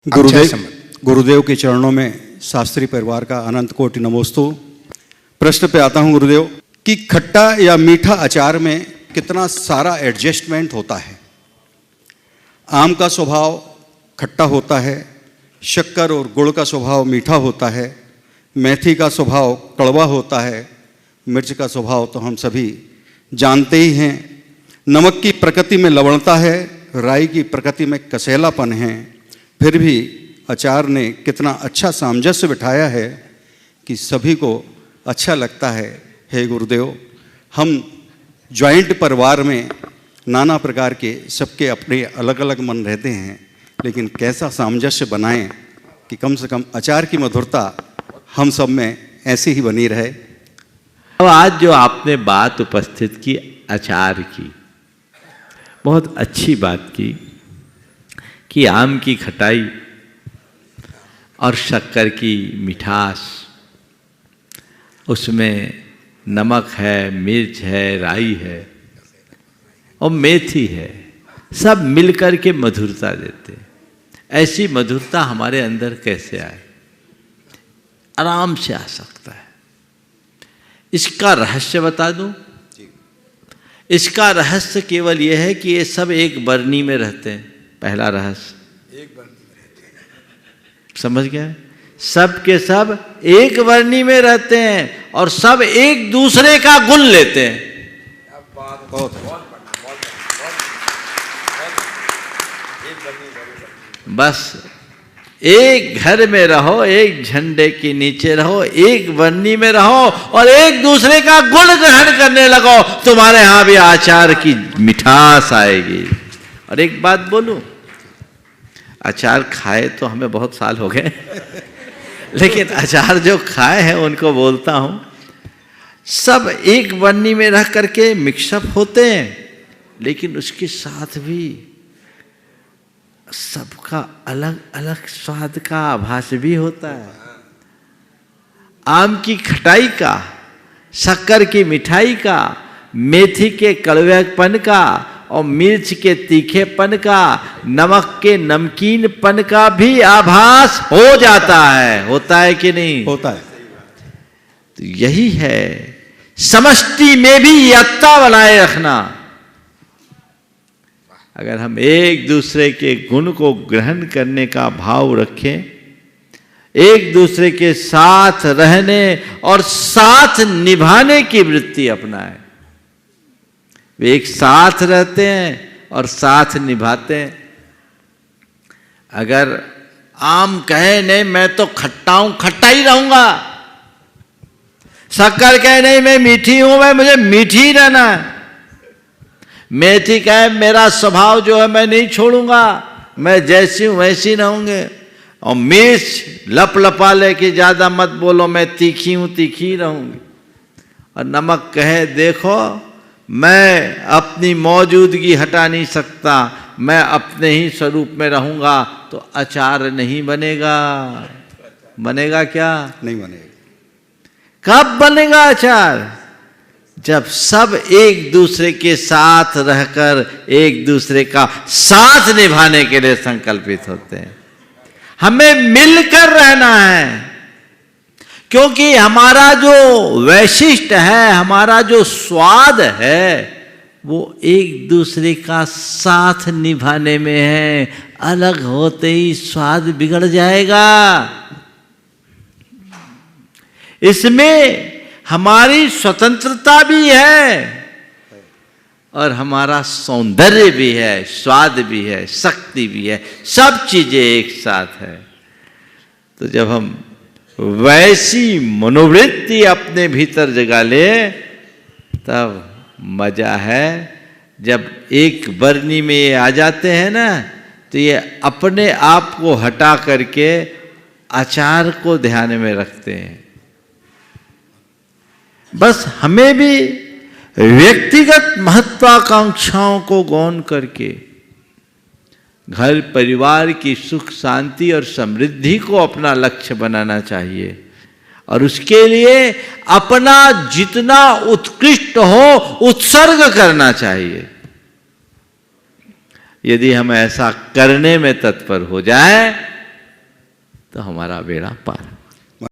गुरुदेव के चरणों में शास्त्री परिवार का अनंत कोटि नमोस्तु। प्रश्न पे आता हूँ गुरुदेव कि खट्टा या मीठा अचार में कितना सारा एडजस्टमेंट होता है। आम का स्वभाव खट्टा होता है, शक्कर और गुड़ का स्वभाव मीठा होता है, मेथी का स्वभाव कड़वा होता है, मिर्च का स्वभाव तो हम सभी जानते ही हैं। नमक की प्रकृति में लवणता है, राई की प्रकृति में कसैलापन है, फिर भी अचार ने कितना अच्छा सामंजस्य बिठाया है कि सभी को अच्छा लगता है। हे गुरुदेव, हम जॉइंट परिवार में नाना प्रकार के सबके अपने अलग अलग मन रहते हैं, लेकिन कैसा सामंजस्य बनाएं कि कम से कम अचार की मधुरता हम सब में ऐसी ही बनी रहे। अब आज जो आपने बात उपस्थित की अचार की, बहुत अच्छी बात की कि आम की खटाई और शक्कर की मिठास, उसमें नमक है, मिर्च है, राई है और मेथी है, सब मिलकर के मधुरता देते हैं। ऐसी मधुरता हमारे अंदर कैसे आए? आराम से आ सकता है। इसका रहस्य बता दूं? इसका रहस्य केवल यह है कि ये सब एक बरनी में रहते हैं। पहला रहस्य, एक बरनी में रहते हैं। समझ गए? सब के सब एक बरनी में रहते हैं और सब एक दूसरे का गुण लेते हैं। बस एक घर में रहो, एक झंडे के नीचे रहो, एक बरनी में रहो और एक दूसरे का गुण ग्रहण करने लगो, तुम्हारे यहां भी अचार की मिठास आएगी। और एक बात बोलूं, अचार खाए तो हमें बहुत साल हो गए लेकिन अचार जो खाए हैं उनको बोलता हूं, सब एक बरनी में रह करके मिक्सअप होते हैं, लेकिन उसके साथ भी सबका अलग अलग स्वाद का आभास भी होता है। आम की खटाई का, शक्कर की मिठाई का, मेथी के कड़वेपन का और मिर्च के तीखेपन का, नमक के नमकीनपन का भी आभास हो जाता है। होता है कि नहीं? होता है। तो यही है समष्टि में भी एकता बनाए रखना। अगर हम एक दूसरे के गुण को ग्रहण करने का भाव रखें, एक दूसरे के साथ रहने और साथ निभाने की वृत्ति अपनाएं, वे एक साथ रहते हैं और साथ निभाते हैं। अगर आम कहे नहीं मैं तो खट्टा हूं, खट्टा ही रहूंगा, शक्कर कहे नहीं मैं मीठी हूं, मैं मुझे मीठी ही रहना है, मेथी कहे मेरा स्वभाव जो है मैं नहीं छोड़ूंगा, मैं जैसी हूं वैसी रहूंगे, और मिर्च लप लपा ले कि ज्यादा मत बोलो, मैं तीखी हूं तीखी रहूंगी, और नमक कहे देखो मैं अपनी मौजूदगी हटा नहीं सकता, मैं अपने ही स्वरूप में रहूंगा, तो अचार नहीं बनेगा। बनेगा क्या? नहीं बनेगा। कब बनेगा अचार? जब सब एक दूसरे के साथ रहकर एक दूसरे का साथ निभाने के लिए संकल्पित होते हैं। हमें मिलकर रहना है, क्योंकि हमारा जो वैशिष्ट है, हमारा जो स्वाद है, वो एक दूसरे का साथ निभाने में है। अलग होते ही स्वाद बिगड़ जाएगा। इसमें हमारी स्वतंत्रता भी है और हमारा सौंदर्य भी है, स्वाद भी है, शक्ति भी है, सब चीजें एक साथ है। तो जब हम वैसी मनोवृत्ति अपने भीतर जगा ले, तब मजा है। जब एक बरनी में ये आ जाते हैं ना, तो ये अपने आप को हटा करके अचार को ध्यान में रखते हैं। बस हमें भी व्यक्तिगत महत्वाकांक्षाओं को गौण करके घर परिवार की सुख शांति और समृद्धि को अपना लक्ष्य बनाना चाहिए, और उसके लिए अपना जितना उत्कृष्ट हो उत्सर्ग करना चाहिए। यदि हम ऐसा करने में तत्पर हो जाए तो हमारा बेड़ा पार।